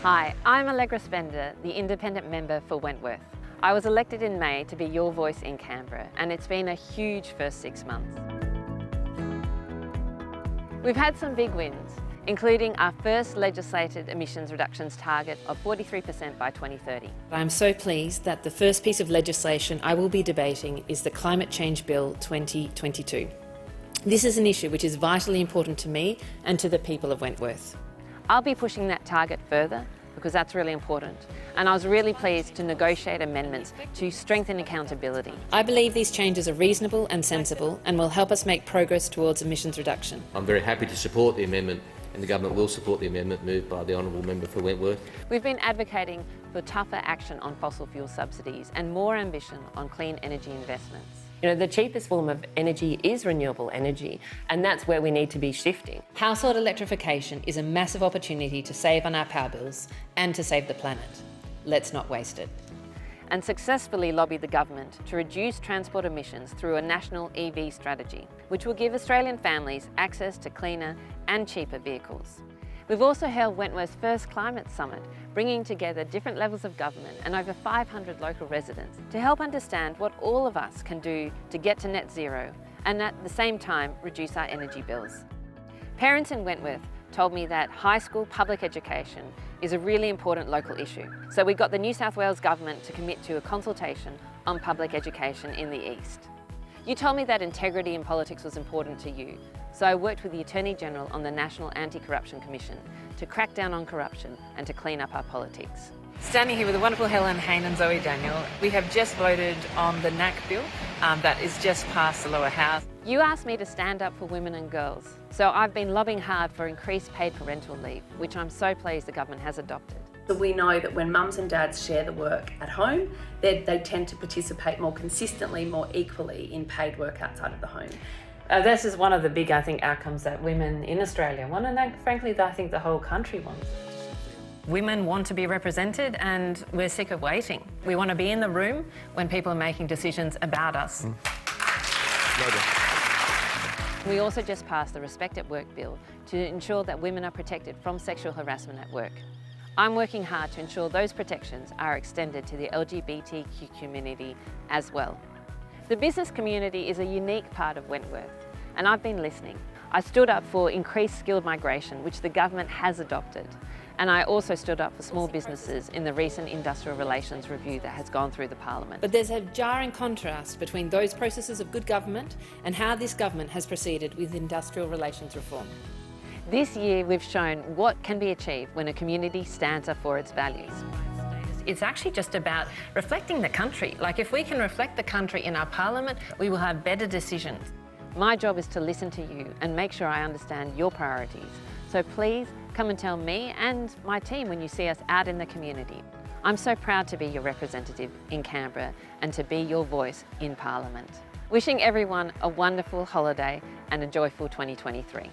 Hi, I'm Allegra Spender, the independent member for Wentworth. I was elected in May to be your voice in Canberra, and it's been a huge first 6 months. We've had some big wins, including our first legislated emissions reductions target of 43% by 2030. I'm so pleased that the first piece of legislation I will be debating is the Climate Change Bill 2022. This is an issue which is vitally important to me and to the people of Wentworth. I'll be pushing that target further because that's really important. And I was really pleased to negotiate amendments to strengthen accountability. I believe these changes are reasonable and sensible and will help us make progress towards emissions reduction. I'm very happy to support the amendment, and the government will support the amendment moved by the Honourable Member for Wentworth. We've been advocating for tougher action on fossil fuel subsidies and more ambition on clean energy investments. You know, the cheapest form of energy is renewable energy, and that's where we need to be shifting. Household electrification is a massive opportunity to save on our power bills and to save the planet. Let's not waste it. And successfully lobby the government to reduce transport emissions through a national EV strategy, which will give Australian families access to cleaner and cheaper vehicles. We've also held Wentworth's first climate summit, bringing together different levels of government and over 500 local residents to help understand what all of us can do to get to net zero and at the same time reduce our energy bills. Parents in Wentworth told me that high school public education is a really important local issue. So we got the New South Wales government to commit to a consultation on public education in the East. You told me that integrity in politics was important to you, so I worked with the Attorney-General on the National Anti-Corruption Commission to crack down on corruption and to clean up our politics. Standing here with the wonderful Helen Hayne and Zoe Daniel, we have just voted on the NAC bill that is just passed the lower house. You asked me to stand up for women and girls, so I've been lobbying hard for increased paid parental leave, which I'm so pleased the government has adopted. So we know that when mums and dads share the work at home, they tend to participate more consistently, more equally in paid work outside of the home. This is one of the big, outcomes that women in Australia want, and frankly, I think the whole country wants. Women want to be represented, and we're sick of waiting. We want to be in the room when people are making decisions about us. We also just passed the Respect at Work bill to ensure that women are protected from sexual harassment at work. I'm working hard to ensure those protections are extended to the LGBTQ community as well. The business community is a unique part of Wentworth, and I've been listening. I stood up for increased skilled migration, which the government has adopted, and I also stood up for small businesses in the recent industrial relations review that has gone through the Parliament. But there's a jarring contrast between those processes of good government and how this government has proceeded with industrial relations reform. This year we've shown what can be achieved when a community stands up for its values. It's actually just about reflecting the country. Like, if we can reflect the country in our Parliament, we will have better decisions. My job is to listen to you and make sure I understand your priorities. So please come and tell me and my team when you see us out in the community. I'm so proud to be your representative in Canberra and to be your voice in Parliament. Wishing everyone a wonderful holiday and a joyful 2023.